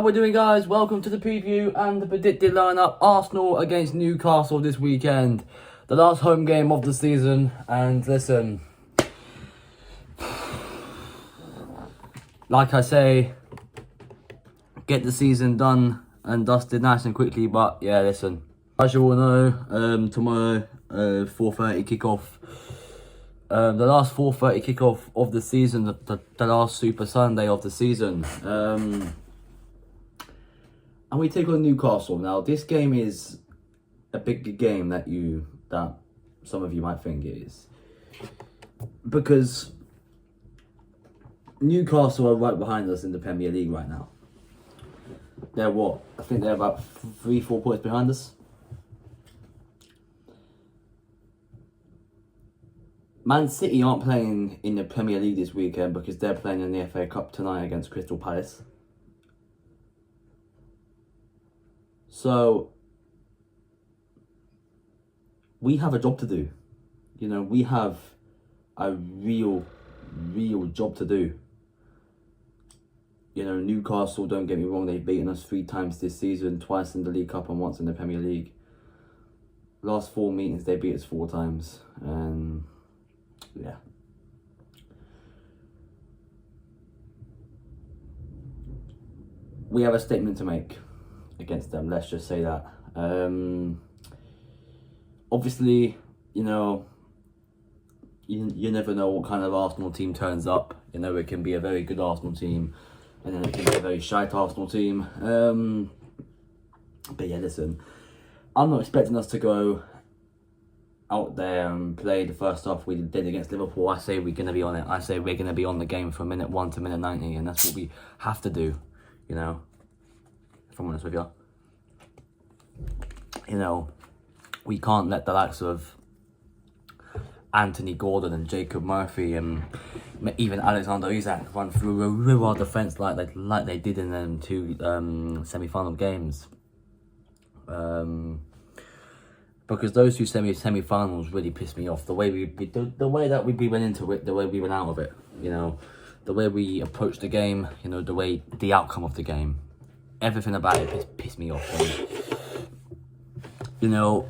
we're doing, guys? Welcome to the preview and the predicted lineup. Arsenal against Newcastle this weekend. The last home game of the season. And listen, like I say, get the season done and dusted nice and quickly. But yeah, listen, as you all know, tomorrow, 4:30 kickoff. The last 4:30 kickoff of the season, the last Super Sunday of the season. And we take on Newcastle. Now, this game is a bigger game that some of you might think it is. Because Newcastle are right behind us in the Premier League right now. They're what? I think they're about 3-4 points behind us. Man City aren't playing in the Premier League this weekend because they're playing in the FA Cup tonight against Crystal Palace. So, we have a job to do. You know, we have a real job to do. You know, Newcastle, don't get me wrong, they've beaten us 3 times this season, twice in the League Cup and once in the Premier League. Last 4 meetings, they beat us 4 times. And, yeah. We have a statement to make against them, let's just say that. Obviously, you know, you never know what kind of Arsenal team turns up. You know, it can be a very good Arsenal team, and then it can be a very shite Arsenal team. But yeah, listen, I'm not expecting us to go out there and play the first half we did against Liverpool. I say we're going to be on it. I say we're going to be on the game from minute 1 to minute 90, and that's what we have to do, you know. If I'm honest with you, you know, we can't let the likes of Anthony Gordon and Jacob Murphy and even Alexander Isak run through our defence like they did in them 2 semi-final games. Because those 2 semi-finals really pissed me off. The way the way that we went into it, the way we went out of it, you know, the way we approached the game, you know, the outcome of the game. Everything about it pissed me off. And, you know,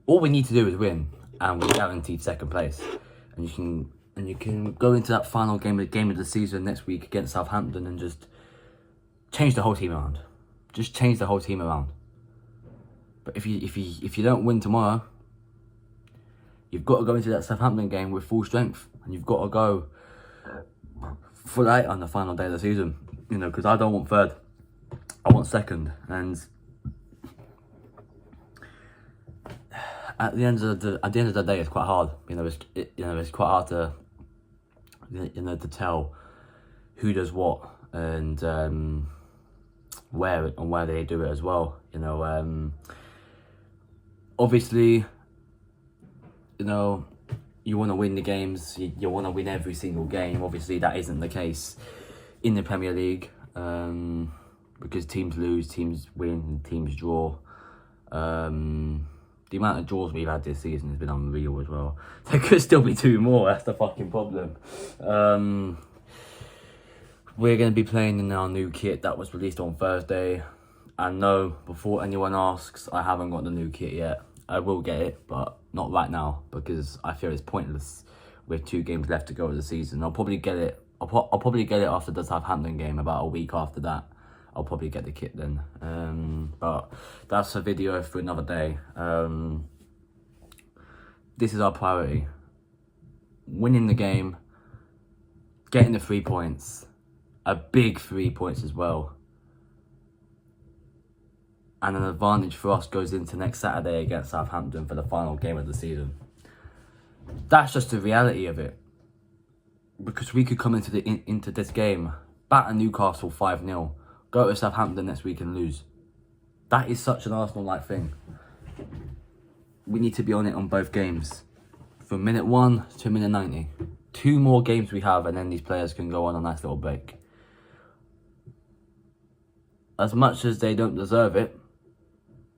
all we need to do is win, and we're guaranteed 2nd place. And you can go into that final game of the season next week against Southampton and just change the whole team around. Just change the whole team around. But if you don't win tomorrow, you've got to go into that Southampton game with full strength, and you've got to go full 8 on the final day of the season. You know, because I don't want 3rd, I want 2nd. And at the end of the day, it's quite hard. You know, it's quite hard to to tell who does what and where they do it as well. You know, obviously, you know, you want to win the games. You want to win every single game. Obviously, that isn't the case in the Premier League because teams lose, teams win, teams draw. The amount of draws we've had this season has been unreal as well. There could still be 2 more. That's the fucking problem. We're going to be playing in our new kit that was released on Thursday. And no, before anyone asks, I haven't got the new kit yet. I will get it, but not right now because I feel it's pointless with 2 games left to go of the season. I'll probably get it. I'll probably get it after the Southampton game. About a week after that, I'll probably get the kit then. But that's a video for another day. This is our priority: winning the game, getting the 3 points, a big 3 points as well. And an advantage for us goes into next Saturday against Southampton for the final game of the season. That's just the reality of it. Because we could come into this game, batter Newcastle 5-0, go to Southampton next week and lose. That is such an Arsenal-like thing. We need to be on it on both games. From minute 1 to minute 90. 2 more games we have, and then these players can go on a nice little break. As much as they don't deserve it,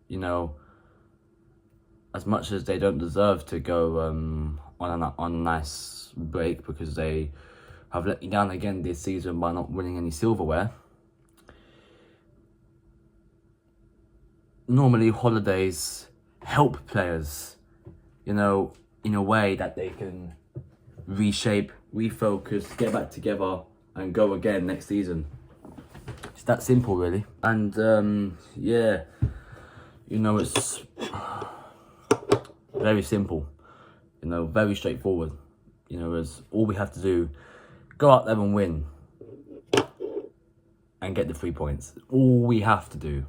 you know, as much as they don't deserve to go on a nice break because they have let you down again this season by not winning any silverware. Normally holidays help players, you know, in a way that they can reshape, refocus, get back together and go again next season. It's that simple, really. And yeah, you know, it's very simple, you know, very straightforward. You know, as all we have to do, go out there and win and get the 3 points. All we have to do.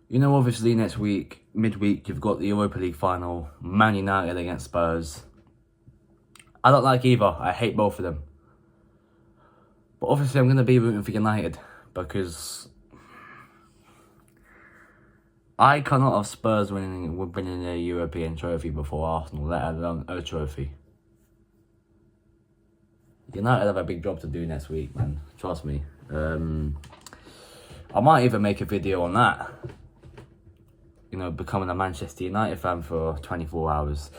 You know, obviously next week, midweek, you've got the Europa League final, Man United against Spurs. I don't like either. I hate both of them. But obviously I'm going to be rooting for United because I cannot have Spurs winning a European trophy before Arsenal, let alone a trophy. United have a big job to do next week, man. Trust me. I might even make a video on that. You know, becoming a Manchester United fan for 24 hours.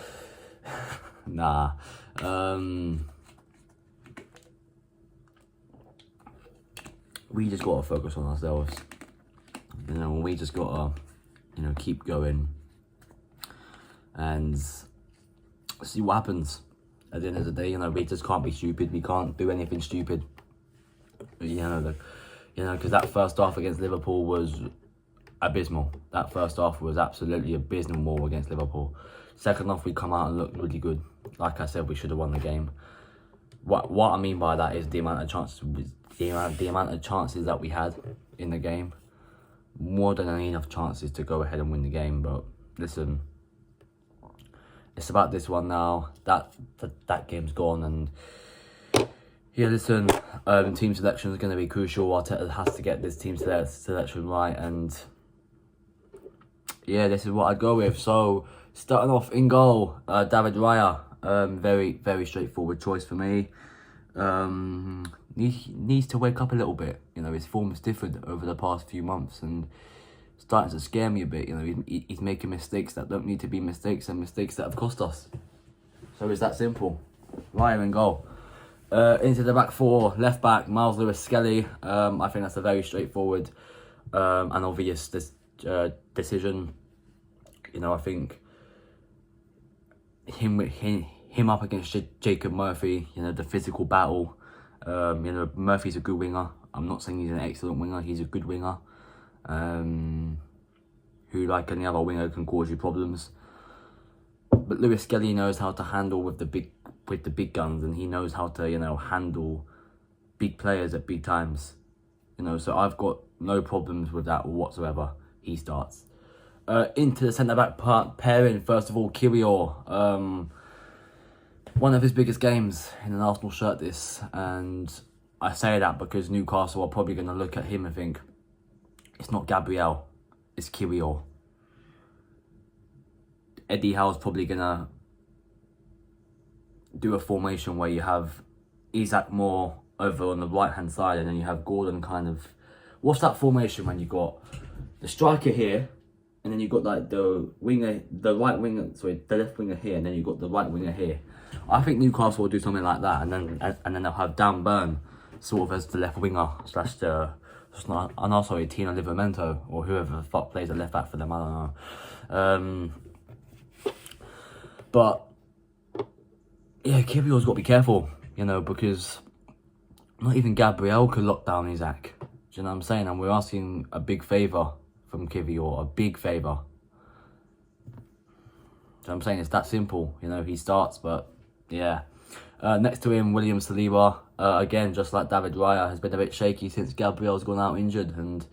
Nah. We just got to focus on ourselves. You know, we just got to, you know, keep going and see what happens. At the end of the day, you know, we just can't be stupid. We can't do anything stupid. You know, because that first half against Liverpool was abysmal. That first half was absolutely abysmal against Liverpool. Second half, we come out and looked really good. Like I said, we should have won the game. What I mean by that is the amount of chances, the amount of chances that we had in the game. More than enough chances to go ahead and win the game. But listen, it's about this one now. That game's gone, and yeah, listen, team selection is going to be crucial. Arteta has to get this team selection right, and yeah, this is what I'd go with. So starting off in goal, David Raya. Very, very straightforward choice for me. He needs to wake up a little bit. You know, his form is different over the past few months and starting to scare me a bit. You know, he's making mistakes that don't need to be mistakes and mistakes that have cost us. So it's that simple. Raya in goal. Into the back four, left back, Miles Lewis-Skelly. I think that's a very straightforward and obvious decision. You know, I think him up against Jacob Murphy, you know, the physical battle. You know, Murphy's a good winger. I'm not saying he's an excellent winger. He's a good winger. Who, like any other winger, can cause you problems. But Lewis-Skelly knows how to handle with the big guns, and he knows how to, you know, handle big players at big times. You know, so I've got no problems with that whatsoever. He starts. Into the centre-back pairing, first of all, Kiwior. One of his biggest games in an Arsenal shirt this, and I say that because Newcastle are probably going to look at him and think, it's not Gabriel, it's Kiwior. Eddie Howe's probably going to do a formation where you have Isaac Moore over on the right-hand side, and then you have Gordon kind of... What's that formation when you got the striker here, and then you got like the left winger here, and then you got the right winger here. I think Newcastle will do something like that, and then they'll have Dan Burn sort of as the left winger / Tino Livramento or whoever the fuck plays the left back for them. I don't know. But yeah, Kiwior's got to be careful, you know, because not even Gabriel could lock down Isaac. Do you know what I'm saying? And we're asking a big favour from Kiwior, a big favour. So I'm saying it's that simple, you know, he starts, but yeah. Next to him, William Saliba, again, just like David Raya, has been a bit shaky since Gabriel's gone out injured, and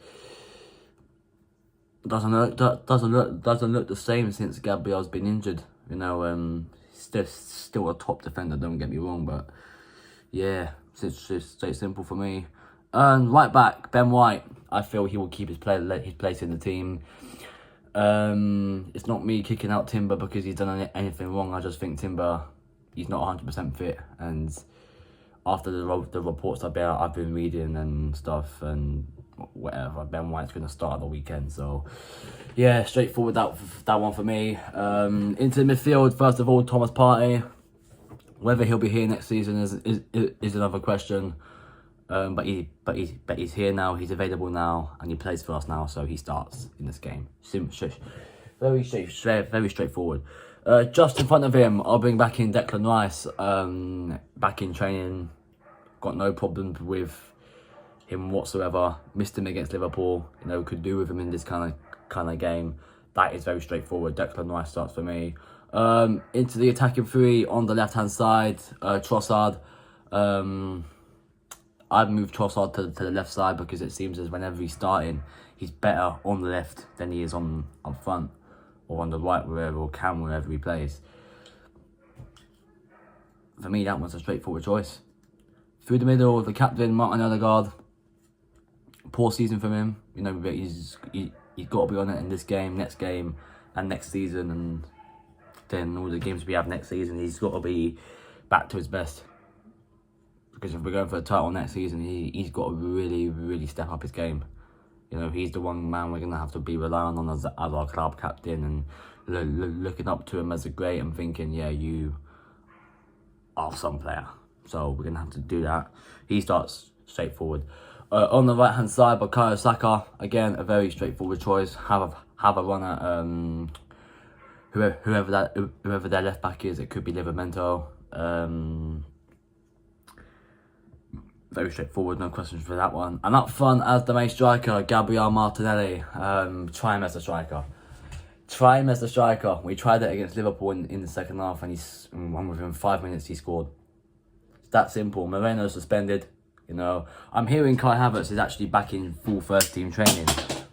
doesn't look the same since Gabriel's been injured. You know, still a top defender, don't get me wrong, but yeah, it's just straight simple for me. And right back, Ben White, I feel he will keep his place in the team. It's not me kicking out Timber because he's done anything wrong. I just think Timber, he's not 100% fit, and after the reports I've been reading and stuff and whatever, Ben White's going to start at the weekend. So yeah, straightforward that one for me. Into the midfield, first of all, Thomas Partey. Whether he'll be here next season is another question. But he's here now. He's available now, and he plays for us now, so he starts in this game. Very straightforward. Just in front of him, I'll bring back in Declan Rice. Back in training, got no problem with him whatsoever. Missed him against Liverpool. You know, could do with him in this kind of game. That is very straightforward. Declan Rice starts for me. Into the attacking three on the left hand side, Trossard. I'd move Trossard to the left side because it seems as whenever he's starting, he's better on the left than he is up front or on the right, wherever he plays. For me, that one's a straightforward choice. Through the middle, the captain, Martin Odegaard. Poor season from him. You know, but he's got to be on it in this game, next game, and next season, and then all the games we have next season. He's got to be back to his best. Because if we're going for a title next season, he's got to really step up his game. You know, he's the one man we're going to have to be relying on as our club captain and looking up to him as a great and thinking, yeah, you are some player. So we're going to have to do that. He starts straightforward. On the right-hand side, Bukayo Saka. Again, a very straightforward choice. Have a run at whoever their left back is. It could be Livramento. Very straightforward, no questions for that one. And up front, as the main striker, Gabriel Martinelli. Try him as a striker. We tried it against Liverpool in the second half, and within 5 minutes he scored. It's that simple. Moreno's suspended. You know, I'm hearing Kai Havertz is actually back in full first team training,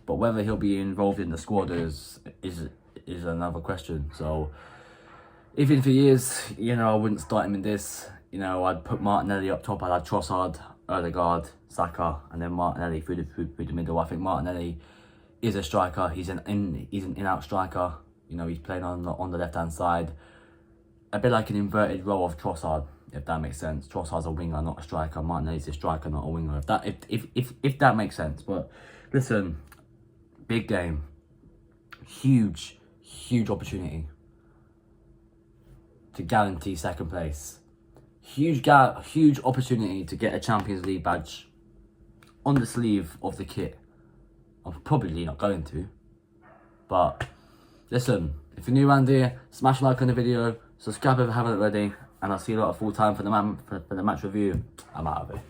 but whether he'll be involved in the squad is another question. So, even if he is, you know, I wouldn't start him in this. You know, I'd put Martinelli up top. I'd have Trossard, Odegaard, Saka, and then Martinelli through the middle. I think Martinelli is a striker. He's an in-out striker. You know, he's playing on the left-hand side. A bit like an inverted role of Trossard, if that makes sense. Trossard's a winger, not a striker. Martinelli's a striker, not a winger. If that makes sense. But listen, big game. Huge opportunity to guarantee second place. Huge opportunity to get a Champions League badge on the sleeve of the kit. I'm probably not going to, but listen, if you're new around here, smash a like on the video, subscribe if you haven't already, and I'll see you lot at full time for the match review. I'm out of it.